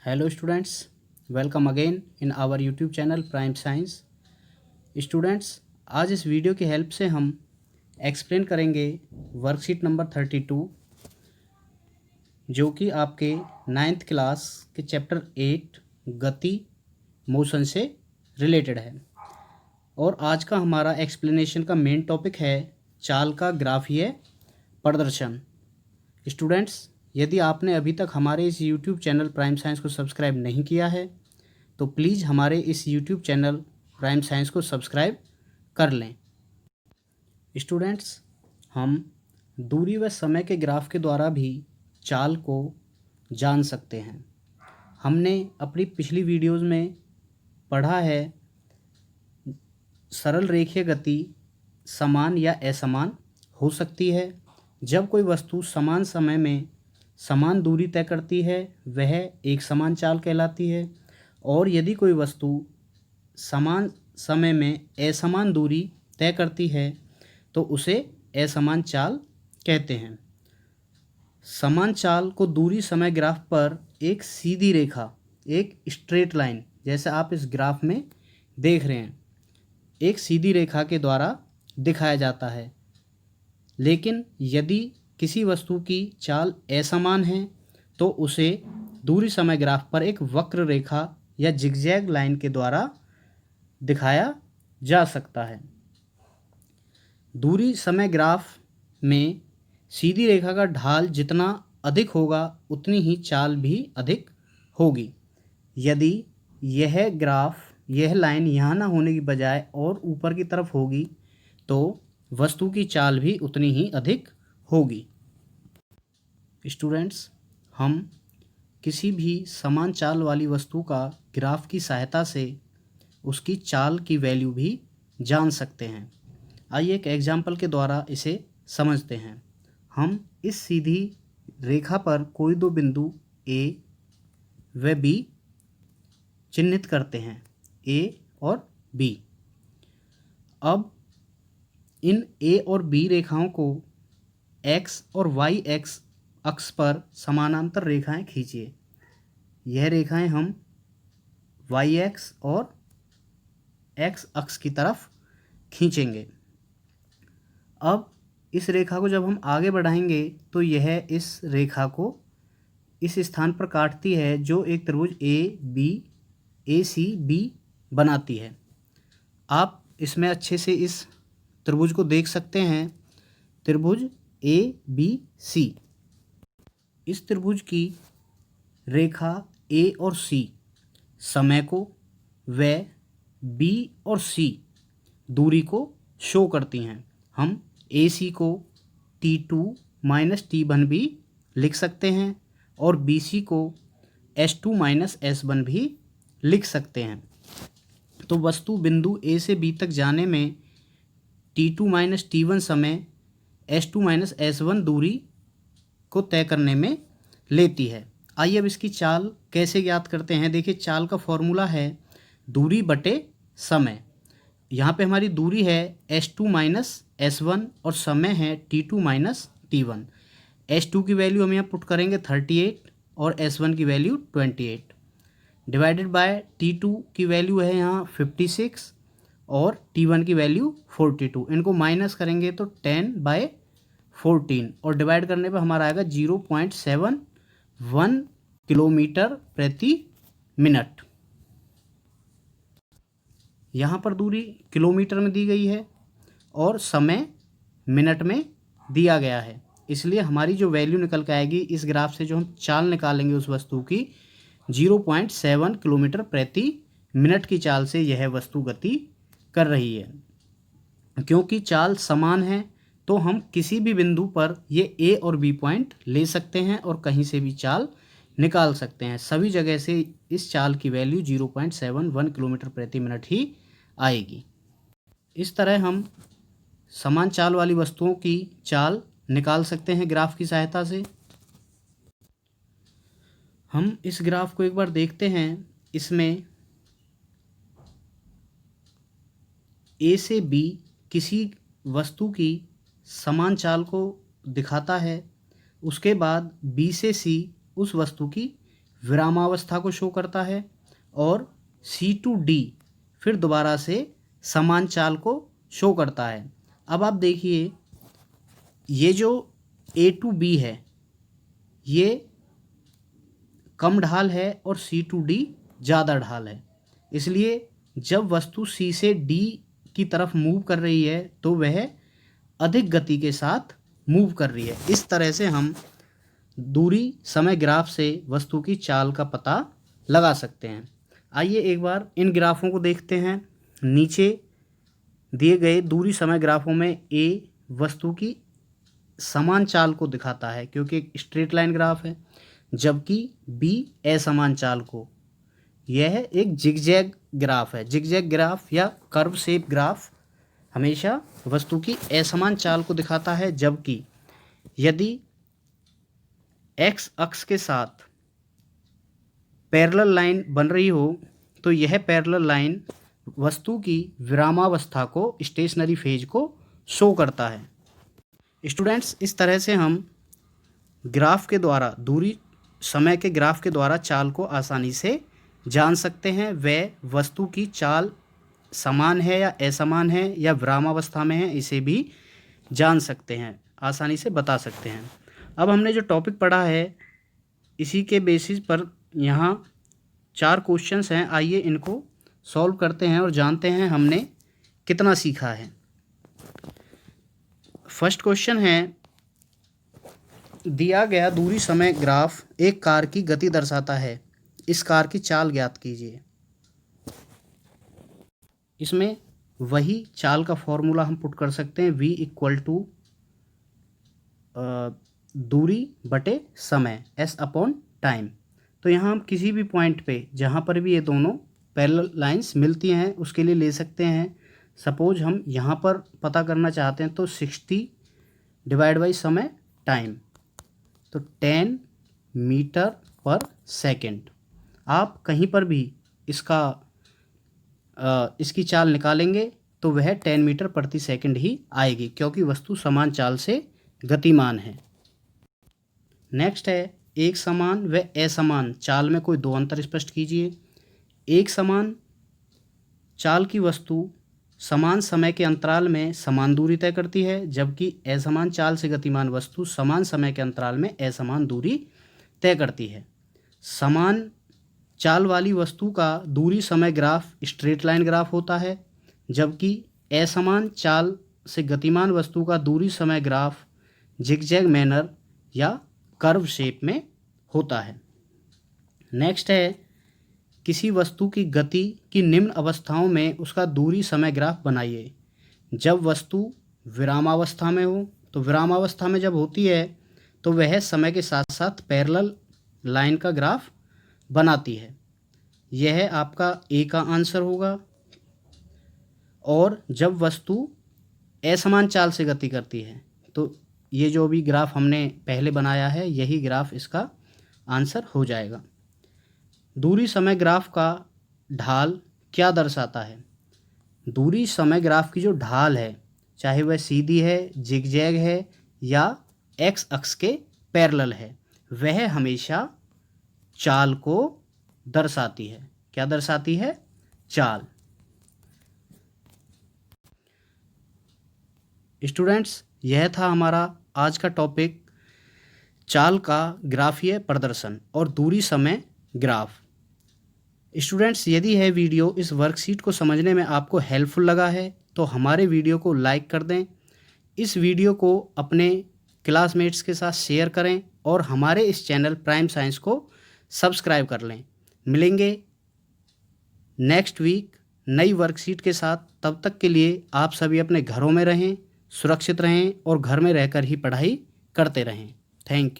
Hello students, welcome again in our YouTube channel Prime Science। Students, आज इस video की help से हम एक्सप्लेन करेंगे वर्कशीट नंबर 32 जो कि आपके 9th क्लास के चैप्टर 8 गति मोशन से रिलेटेड है। और आज का हमारा एक्सप्लेनेशन का मेन टॉपिक है चाल का ग्राफीय प्रदर्शन। स्टूडेंट्स, यदि आपने अभी तक हमारे इस YouTube चैनल प्राइम साइंस को सब्सक्राइब नहीं किया है तो प्लीज़ हमारे इस YouTube चैनल प्राइम साइंस को सब्सक्राइब कर लें। स्टूडेंट्स, हम दूरी व समय के ग्राफ के द्वारा भी चाल को जान सकते हैं। हमने अपनी पिछली वीडियोज़ में पढ़ा है सरल रेखीय गति समान या असमान हो सकती है जब कोई वस्तु समान समय में समान दूरी तय करती है, वह एक समान चाल कहलाती है। और यदि कोई वस्तु समान समय में असमान दूरी तय करती है तो उसे असमान चाल कहते हैं। समान चाल को दूरी समय ग्राफ पर एक सीधी रेखा, एक स्ट्रेट लाइन, जैसे आप इस ग्राफ में देख रहे हैं, एक सीधी रेखा के द्वारा दिखाया जाता है। लेकिन यदि किसी वस्तु की चाल असमान है तो उसे दूरी समय ग्राफ पर एक वक्र रेखा या जिगजैग लाइन के द्वारा दिखाया जा सकता है। दूरी समय ग्राफ में सीधी रेखा का ढाल जितना अधिक होगा उतनी ही चाल भी अधिक होगी। यदि यह लाइन यहाँ ना होने की बजाय और ऊपर की तरफ होगी तो वस्तु की चाल भी उतनी ही अधिक होगी। स्टूडेंट्स, हम किसी भी समान चाल वाली वस्तु का ग्राफ की सहायता से उसकी चाल की वैल्यू भी जान सकते हैं। आइए एक एग्जाम्पल के द्वारा इसे समझते हैं। हम इस सीधी रेखा पर कोई दो बिंदु A व B चिन्हित करते हैं, A और B। अब इन A और B रेखाओं को X और Y अक्ष पर समानांतर रेखाएं खींचिए। यह रेखाएं हम Y अक्ष और X अक्ष की तरफ खींचेंगे। अब इस रेखा को जब हम आगे बढ़ाएंगे तो यह इस रेखा को इस स्थान पर काटती है जो एक त्रिभुज ACB बनाती है। आप इसमें अच्छे से इस त्रिभुज को देख सकते हैं, त्रिभुज ABC। इस त्रिभुज की रेखा A और C समय को व B और C दूरी को शो करती हैं। हम AC को T2 माइनस T1 भी लिख सकते हैं और BC को S2 माइनस S1 भी लिख सकते हैं। तो वस्तु बिंदु A से B तक जाने में T2 माइनस T1 समय S2 माइनस S1 दूरी को तय करने में लेती है। आइए अब इसकी चाल कैसे ज्ञात करते हैं। देखिए, चाल का फॉर्मूला है दूरी बटे समय। यहाँ पे हमारी दूरी है S2 माइनस S1 और समय है T2 माइनस T1। S2 की वैल्यू हम यहाँ पुट करेंगे 38 और S1 की वैल्यू 28 डिवाइडेड बाय T2 की वैल्यू है यहाँ 56 और T1 की वैल्यू 42। इनको माइनस करेंगे तो 10/14 और डिवाइड करने पर हमारा आएगा 0.71 किलोमीटर प्रति मिनट। यहाँ पर दूरी किलोमीटर में दी गई है और समय मिनट में दिया गया है, इसलिए हमारी जो वैल्यू निकल के आएगी इस ग्राफ से, जो हम चाल निकालेंगे उस वस्तु की, 0.7 किलोमीटर प्रति मिनट की चाल से यह वस्तु गति कर रही है। क्योंकि चाल समान है तो हम किसी भी बिंदु पर ये A और B पॉइंट ले सकते हैं और कहीं से भी चाल निकाल सकते हैं। सभी जगह से इस चाल की वैल्यू 0.71 किलोमीटर प्रति मिनट ही आएगी। इस तरह हम समान चाल वाली वस्तुओं की चाल निकाल सकते हैं ग्राफ की सहायता से। हम इस ग्राफ को एक बार देखते हैं। इसमें A से B किसी वस्तु की समान चाल को दिखाता है, उसके बाद B से C उस वस्तु की विरामावस्था को शो करता है और C2D फिर दोबारा से समान चाल को शो करता है। अब आप देखिए ये जो A2B है ये कम ढाल है और C2D ज़्यादा ढाल है, इसलिए जब वस्तु C से D की तरफ मूव कर रही है तो वह अधिक गति के साथ मूव कर रही है। इस तरह से हम दूरी समय ग्राफ से वस्तु की चाल का पता लगा सकते हैं। आइए एक बार इन ग्राफों को देखते हैं। नीचे दिए गए दूरी समय ग्राफों में A वस्तु की समान चाल को दिखाता है क्योंकि एक स्ट्रेट लाइन ग्राफ है, जबकि B असमान चाल को। यह एक जिगजैग ग्राफ है। जिगजैग ग्राफ या कर्व शेप ग्राफ हमेशा वस्तु की असमान चाल को दिखाता है, जबकि यदि x अक्ष के साथ पैरेलल लाइन बन रही हो तो यह पैरेलल लाइन वस्तु की विरामावस्था को, स्टेशनरी फेज को शो करता है। स्टूडेंट्स, इस तरह से हम ग्राफ के द्वारा, दूरी समय के ग्राफ के द्वारा चाल को आसानी से जान सकते हैं। वह वस्तु की चाल समान है या असमान है या विरामावस्था में है, इसे भी जान सकते हैं, आसानी से बता सकते हैं। अब हमने जो टॉपिक पढ़ा है इसी के बेसिस पर यहाँ 4 क्वेश्चंस हैं। आइए इनको सॉल्व करते हैं और जानते हैं हमने कितना सीखा है। फर्स्ट क्वेश्चन है, दिया गया दूरी समय ग्राफ एक कार की गति दर्शाता है, इस कार की चाल ज्ञात कीजिए। इसमें वही चाल का फॉर्मूला हम पुट कर सकते हैं, V = दूरी बटे समय, S/टाइम। तो यहाँ हम किसी भी पॉइंट पे जहाँ पर भी ये दोनों पैरेलल लाइंस मिलती हैं उसके लिए ले सकते हैं। सपोज हम यहाँ पर पता करना चाहते हैं तो 60 / समय टाइम, तो 10 मीटर/सेकेंड। आप कहीं पर भी इसकी चाल निकालेंगे तो वह 10 मीटर/सेकेंड ही आएगी, क्योंकि वस्तु समान चाल से गतिमान है। नेक्स्ट है, एक समान व असमान चाल में कोई 2 अंतर स्पष्ट कीजिए। एक समान चाल की वस्तु समान समय के अंतराल में समान दूरी तय करती है, जबकि असमान चाल से गतिमान वस्तु समान समय के अंतराल में असमान दूरी तय करती है। समान चाल वाली वस्तु का दूरी समय ग्राफ स्ट्रेट लाइन ग्राफ होता है, जबकि असमान चाल से गतिमान वस्तु का दूरी समय ग्राफ जिगजैग मैनर या कर्व शेप में होता है। नेक्स्ट है, किसी वस्तु की गति की निम्न अवस्थाओं में उसका दूरी समय ग्राफ बनाइए। जब वस्तु विरामावस्था में हो, तो विरामावस्था में जब होती है तो वह समय के साथ साथ पैरेलल लाइन का ग्राफ बनाती है। यह आपका ए का आंसर होगा। और जब वस्तु असमान चाल से गति करती है तो ये जो भी ग्राफ हमने पहले बनाया है यही ग्राफ इसका आंसर हो जाएगा। दूरी समय ग्राफ का ढाल क्या दर्शाता है? दूरी समय ग्राफ की जो ढाल है, चाहे वह सीधी है, जिगजैग है या एक्स अक्ष के पैरेलल है, वह हमेशा चाल को दर्शाती है। क्या दर्शाती है? चाल। स्टूडेंट्स, यह था हमारा आज का टॉपिक, चाल का ग्राफीय प्रदर्शन और दूरी समय ग्राफ। स्टूडेंट्स, यदि यह वीडियो इस वर्कशीट को समझने में आपको हेल्पफुल लगा है तो हमारे वीडियो को लाइक कर दें, इस वीडियो को अपने क्लासमेट्स के साथ शेयर करें और हमारे इस चैनल प्राइम साइंस को सब्सक्राइब कर लें। मिलेंगे नेक्स्ट वीक नई वर्कशीट के साथ। तब तक के लिए आप सभी अपने घरों में रहें, सुरक्षित रहें और घर में रहकर ही पढ़ाई करते रहें। Thank you.